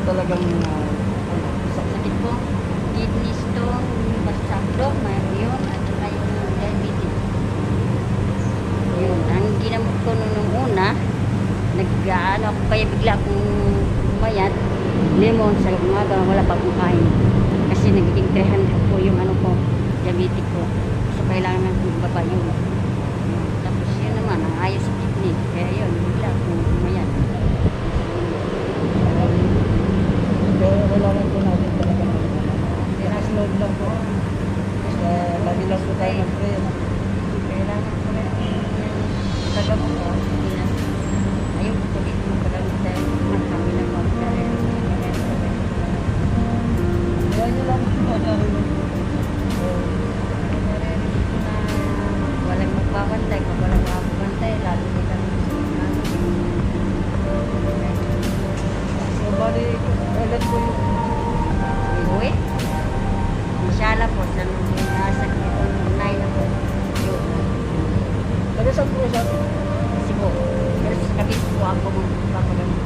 talagang Sakit po, kidney stone, basaklo, mayroon yun, at saka yung diabetes. Yun, ang ginamot ko nung una, nag-ano ako, kaya bigla akong umayat, lemon sa umaga, wala pa akong kain. Kasi nagiging 300 po yung ano ko, diabetic ko. So, kailangan ng baba yun. Tapos yun naman, ang ayos sa kidney. Kaya yun, bigla akong umayat. kaya kailangan po natin talaga ng load lang po. Basta lagi lang po tayo mag-pray. Kailangan ko rin sa gamot ko. Ayun ko dito magkagamit tayo. Kami na mag-career. Kaya nyo lang po Walang magpapantay. Kung walang magpapantay, lalo nila So, bali, kailan po yung iuwi. Masyala po. Sa nasa nai na po. Yun. taga saan po siya? Kasi po. Pero sa kabit po ako magpapagamit.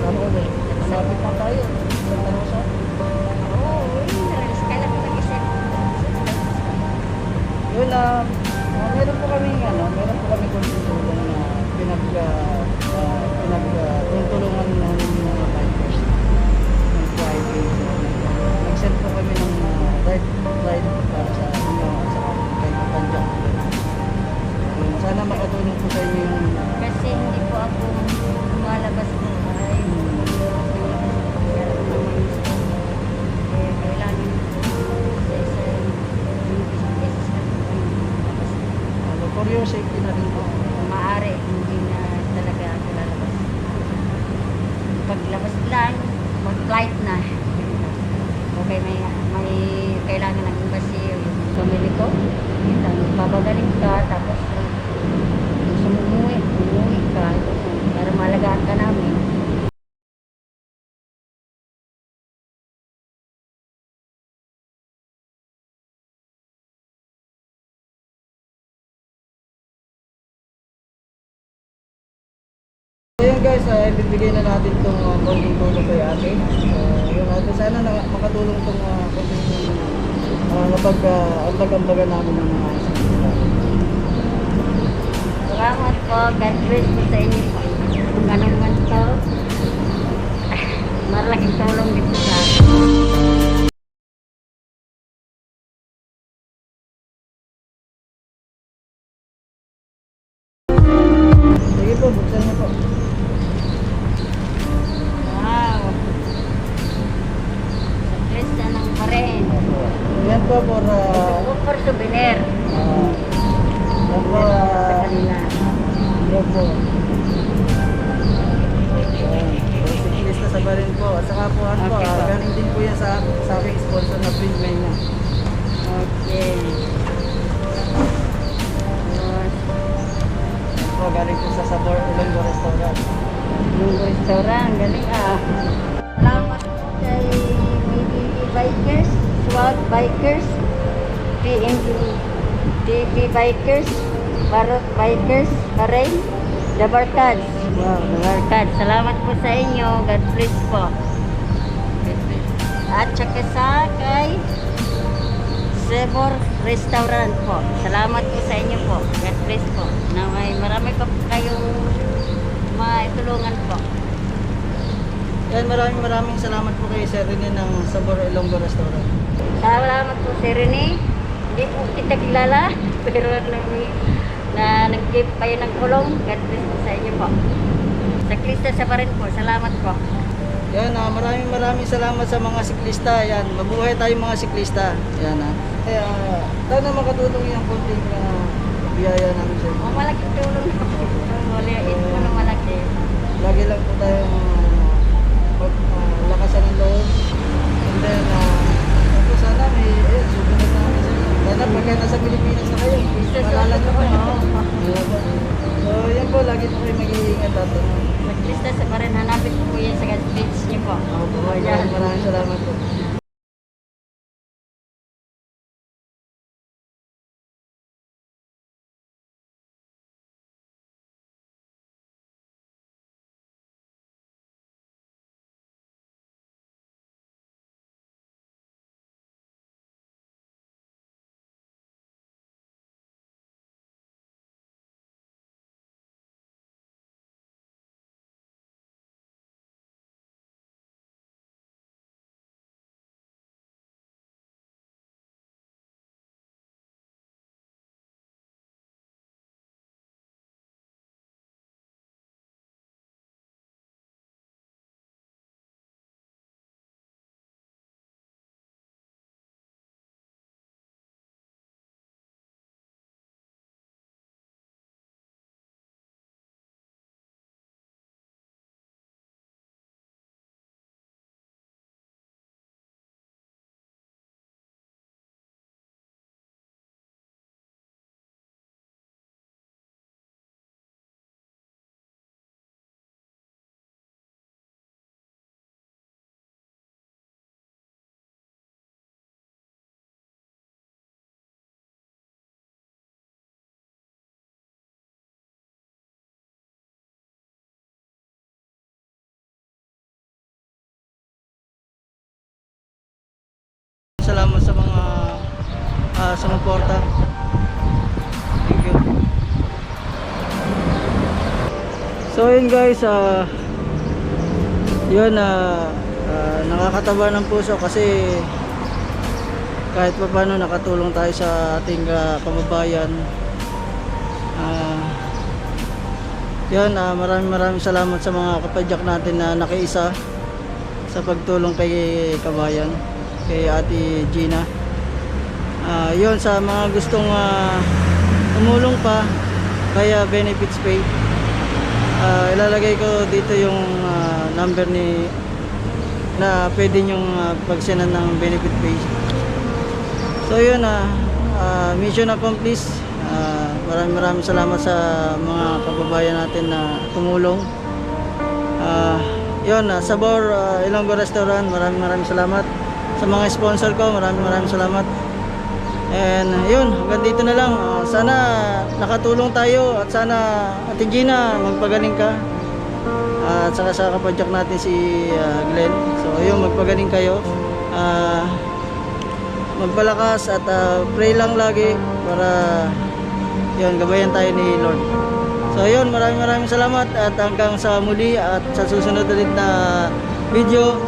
Uuwi. Malapit na tayo. Sa Tarosa. Oo, uwi. Kailan ko nag-isip. Yun meron po kami konting tulong na pinagtulungan namin ng mga bikers ng Friday. Nag-send po kami ng ride para sa inyo at sa kay Kapanjak. Sana makatulong po sa inyo yung Kasi hindi po ako lumalabas po. Ay, kailangan for your safety na rin po. maaari hindi na talaga ako lalabas. Paglabas lang, mag-flight na. Okay, may kailangan ng imbasiyo yung family ko. Babagaling ka, tapos gusto mo umuwi ka para malagaan ka namin. So yun guys, ibibigay na natin itong konting tulong kay ate. Yun natin, sana makatulong itong konting tulong napag-ambagan namin ng mga Salamat po. God bless po sa inyo po. Kung anong man to, malaking tulong dito sa akin. Sige po, buksan niyo po. Wow. Sa ng pa rin. Yan po For souvenir. yan po, Sa kanila. yan po. Siklista sa barin po. At saka po, ano po, Okay po. galing din po yan sa aking sponsor na Print Mania. Okay. Tapos, Po, galing po sa Sabor Ilonggo Restaurant. yung restaurant, galing ah. Salamat kay BBB Bikers, SWAT Bikers, PNG, DB Bikers, Barot Bikers, Bahrain, The Barkads. Wow, The Barkads. Salamat po sa inyo. God bless po. At saka sa kay Sebor Restaurant po. Salamat po sa inyo po. God bless po. Na marami pa po kayong maitulungan po. Yan, maraming salamat po kay Sir Rene ng Sabor Ilonggo Restaurant. Salamat po si Rene. Hindi po kita kilala. Pero nag-give kayo ng kulong. God bless po sa inyo po. Sa Krista sa rin po. Salamat po. Yan, maraming salamat sa mga siklista. Yan, mabuhay tayong mga siklista. Yan Kaya, sana makatulong yung konting biyaya namin sa inyo. Malaking tulong po. Maliit po na malaki. Lagi lang po tayong lakasan ng loob. And then, sana susunod namin sa inyo. Sana pagka nasa Pilipinas na kayo, maalala nyo po. So, yan po, lagi po kayo mag-iingat at Sa Krista sa rin. Hanapin po yan sa page niyo po. maraming salamat po. salamat sa mga sumuporta. Thank you. So yun guys, yun nakakataba ng puso kasi kahit pa paano nakatulong tayo sa ating kababayan. Yun, maraming salamat sa mga kapadyak natin na nakiisa sa pagtulong kay kabayan, kay Ate Gina. Yun, sa mga gustong tumulong pa kaya benefits pay, ilalagay ko dito yung number na pwede nyong pagsenan ng benefit pay. So yun, mission accomplished. Maraming salamat sa mga kababayan natin na tumulong. Yun, Sabor Ilonggo Restaurant, maraming salamat. Sa mga sponsor ko, maraming salamat. And yun, hanggang dito na lang. Sana nakatulong tayo at sana Ate Gina magpagaling ka. At saka sa kapadyak natin si Glenn. So yun, magpagaling kayo. Magpalakas at pray lang lagi para yun, gabayan tayo ni Lord. So yun, maraming salamat at hanggang sa muli at sa susunod ulit na video.